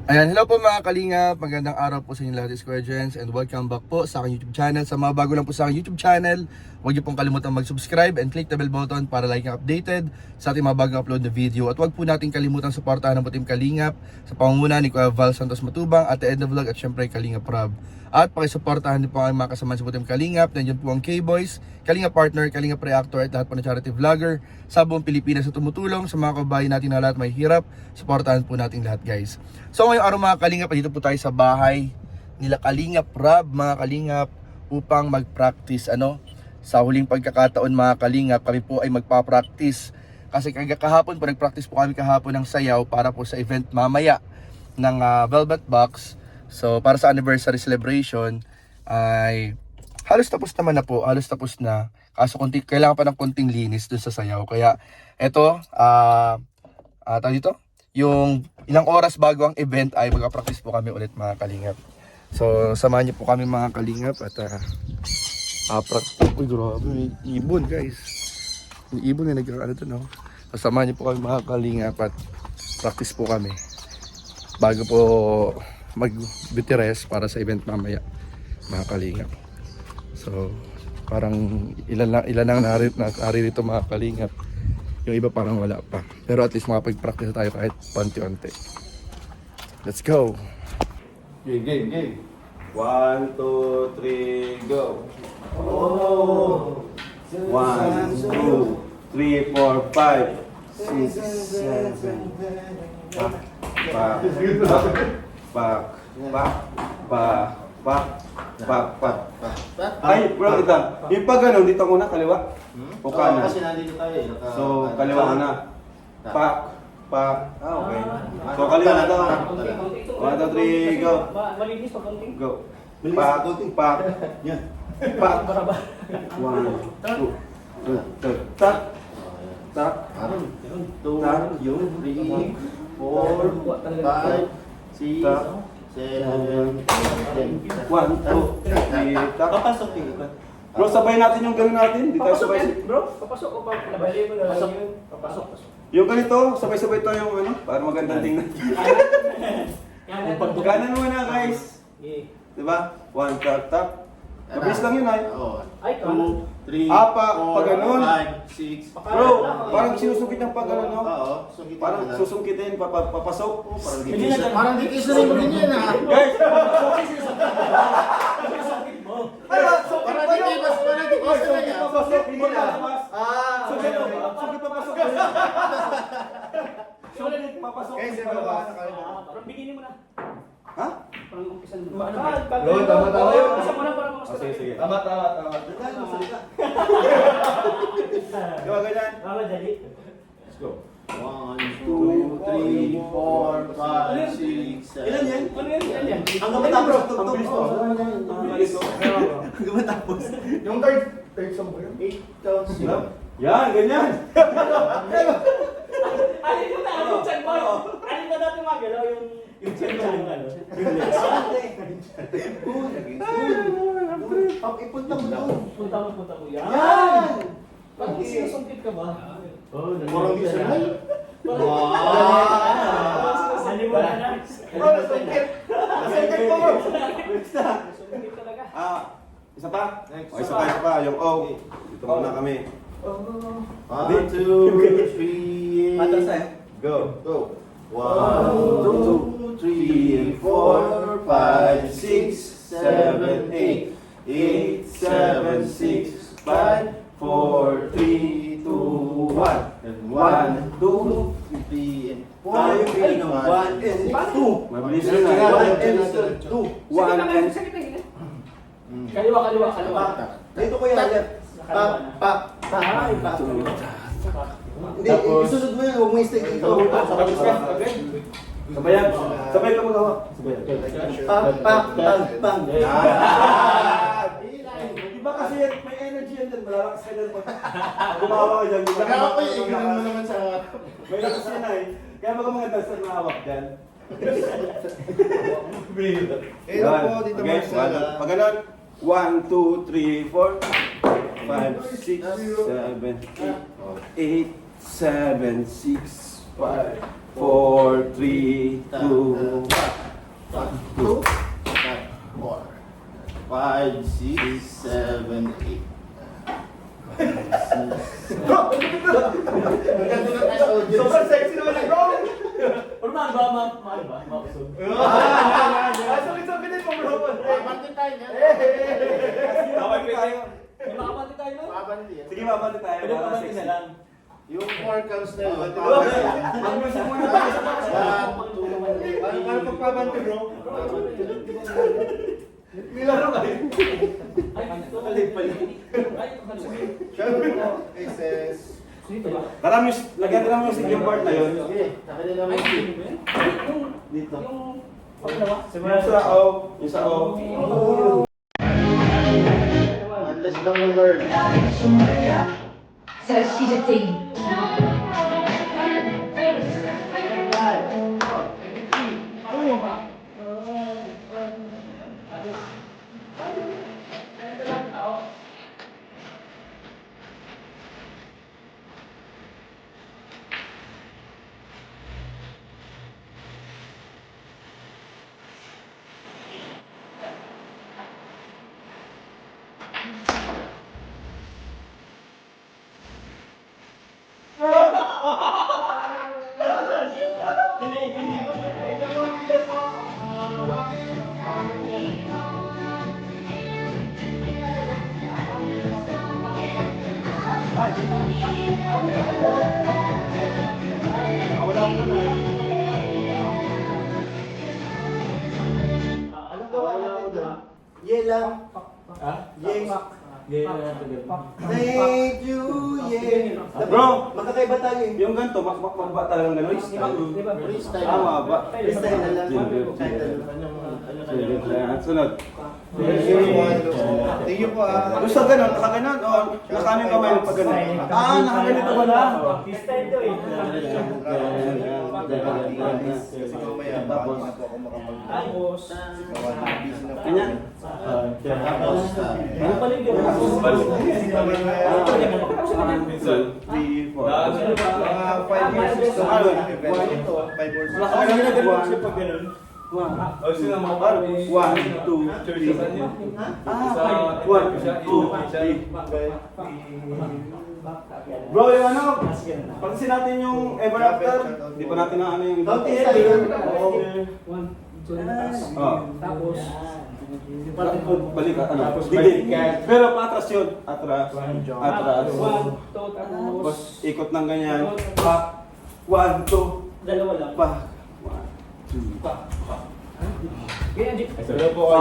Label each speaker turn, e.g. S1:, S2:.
S1: Ayan, hello po mga kalingap, magandang araw po sa inyo lahat, Square Gens, and welcome back po sa aking YouTube channel. Sa mga bago lang po sa aking YouTube channel, huwag niyo pong kalimutan mag-subscribe and click the bell button para like and updated sa ating mga bagong upload na video. At huwag po natin kalimutan suportahan ng Team Kalingap sa pangunguna ni Kuya Val Santos Matubang at the end of vlog at syempre Kalingap Rob. At pakisuportahan din po ang mga kasama sa Team Kalingap. Nandiyan po ang K-Boys, Kalingap Partner, Kalingap Reactor at lahat po ng charity vlogger sa buong Pilipinas na tumutulong sa mga kababayan natin na lahat may hirap. Suportahan po natin lahat, guys. So ngayong araw mga Kalingap, dito po tayo sa bahay nila Kalingap Rob, mga Kalingap, upang mag-practice sa huling pagkakataon mga Kalingap, kami po ay magpa-practice. Kasi kahapon po nag-practice po kami kahapon ng sayaw para po sa event mamaya ng Velvet Box. So para sa anniversary celebration ay halos tapos naman na po, halos tapos na. Kaso kailangan pa ng konting linis dun sa sayaw. Kaya eto, tawag dito, yung ilang oras bago ang event ay magka-practice po kami ulit mga Kalingap. So samahan niyo po kami mga Kalingap at uy grabe, may ibon guys. May ibon na nagkakaano to, no? So samahan niyo po kami mga Kalingap at practice po kami bago po mag-bitires para sa event mamaya mga Kalingap. So parang ilan lang naririto mga Kalingap. Yung iba parang wala pa. Pero at least makapag-practice tayo kahit panti-unti. Let's go!
S2: Game. 1, 2, 3, go! Oh! 1, 2, 3, 4, 5, 6, 7, pak. Ay, bro, ito. Yung pag ganun, dito muna, kaliwa. O kanan.
S3: Kasi nandito tayo eh.
S2: So, kaliwa muna. Pak. Okay. So, kaliwa na to. 1, 2, 3, go.
S4: Malinis pa konting.
S2: Go. Pak. Yan. Pak. 1, 2, 3, tak.
S3: 2, 3, 4, 5, 6, 7, 8,
S2: 1, 2, 3, tak.
S3: Papasok eh.
S2: Bro, sabay natin yung gano'n natin. Di tayo
S4: Papasok
S2: sabay.
S4: yan, bro. Papasok o labali mo na lang yun. Papasok.
S2: Yung ganito, sabay-sabay tayo yung para magandang tingnan. Kanan muna guys. Diba? 1, tap. Mabilis lang yun ay.
S4: Ay,
S3: 2, 3,
S2: Pag ganun.
S3: 5, 6.
S2: Bro, parang sinusungkit yung pag ganun, no?
S3: Oo.
S2: Parang susungkitin, papasok.
S3: Parang di kiss na rin mo din yan ha.
S2: Guys!
S3: Parang di kiss na rin yan.
S2: Papasok, hindi lalabas. Sungkit papasok. Sungkit papasok.
S4: Parang biginin mo na.
S2: Ha?
S4: Parang umpisan mo.
S5: Tama yun.
S4: Isa mo na para mas
S2: Sige.
S5: Tama.
S2: Diba ganyan?
S4: Tama, dali.
S2: Let's go.
S3: 1, 2, 3, 4, 5, 6, 7.
S2: Ilan yan?
S4: Ano yan?
S3: Hanggang matapos.
S2: Ang bilis mo. Ang bilis mo.
S3: Hanggang matapos.
S5: Yung third song ba yun?
S3: 8 counts.
S2: Yan, ganyan.
S4: Alin mo na, yung chan mo. Alin ba dati magalaw yung chan mo? Yung legs.
S3: Ipunta mo doon.
S4: Punta mo yan.
S3: Yan!
S4: Bakit sinusungkit ka ba?
S3: Parang isa na.
S4: Nalimutan na.
S5: Bro, nasungkit! Nasungkit po bro!
S4: Sinusungkit talaga.
S2: Isa pa? Isa pa. Yung O. Dito muna kami.
S3: 1, 2, 3,
S2: Go.
S3: 1, 2, 3, 4, 5, 6, 7, 8. 8, 7, 6, 5, 4, 3, 2, 1. And 1, 2, 3, and 4. 1 and 2.
S2: Mabilis
S3: One
S2: na.
S3: and 2.
S2: 1 and
S4: Sakit na yun. Kaliwa.
S3: Dito ko yan. Pa. Hindi, isunod mo yan. Huwag mo i-stay dito.
S2: Sabayan. Sabay ka magawa.
S3: Pang.
S2: Iba kasi yan, may energy yan dyan. Malalakas ka dyan. Gumawa ka dyan.
S3: Kaya ako i-ignore mo naman sa...
S2: May lakas yan ay. Kaya mga mga dancer na hawak dyan.
S3: Hello po, Tito Marcel.
S2: Pag ganun, 1, 2, 3, 4, 5, 6, 7, 8, 7, 6, 5, 4, 3, 2,
S3: 5, 6, 7, 8.
S5: Sobrang sexy naman ng bro!
S4: Formal ba? Mahal ba? Makusog.
S5: Ay, sakit-sakit din po bro.
S3: Mabante tayo niyan.
S2: Babante tayo.
S4: May makapati tayo nun?
S3: Mabante yan.
S2: Sige, babante tayo.
S4: Pwede
S2: Para
S4: pabati na
S2: sexy.
S4: lang.
S3: Yung 4 counts na yun.
S2: Ang gusto mo na.
S5: Paano pagpabante bro? Nilaro kayo.
S4: Ay, ito. Ay, sabihin.
S3: Siyempre mo, aces.
S4: Dito ba?
S2: Karami, lagyan din naman yung part na yun.
S3: Sige, takin na naman.
S4: Ay, yung...
S3: Dito.
S4: Yung... Paglawa?
S2: Yung sa O. Yung sa O.
S3: Unless lang ng learn.
S6: Celle-ci de thé.
S3: Anong gawa natin doon? Yeah lang.
S4: Ha?
S3: Yes.
S4: Ganyan na natin.
S3: Thank you, yeah.
S2: Bro!
S3: Magkakaiba tayo eh.
S2: Yung ganito, magba tayo ng gano'n.
S4: Di ba?
S3: Freestyle.
S2: Tama ba?
S3: Freestyle na lang.
S2: Sige.
S3: Kahit ano.
S2: Sige, sunod.
S3: Thank you po ah.
S2: Gusto ganun, nakaganon o nakano yung kamay mo pag ganun? Ah, nakaganito ba na?
S4: Style to eh.
S3: Kasi mamaya, bakit na po ako makapag-
S4: Tapos...
S3: Busy na po.
S2: Kanya?
S3: Tapos,
S4: Ano pala yung gano'n?
S2: Three, four.
S5: Mga 5 years gusto ko yung event ito. 5 years.
S2: Wala ka na ganun siya
S4: pag gano'n.
S2: One, two, three. Ah, 1, 2, 3. Bro, yung ano, pansin natin yung ever after. Di pa natin na ano yung iba.
S3: Counting style.
S2: Oh.
S4: Tapos...
S2: Balik ano?
S4: Tapos
S2: Bigay.
S4: balik.
S2: Pero patras yun. Atras. Atras.
S4: One, two,
S2: Tapos
S4: tapos...
S2: ikot ng ganyan. Pa. 1, 2.
S4: Dalawa lang.
S2: Pa. 1, 2.
S4: Ganyan, Jake.
S5: Pero po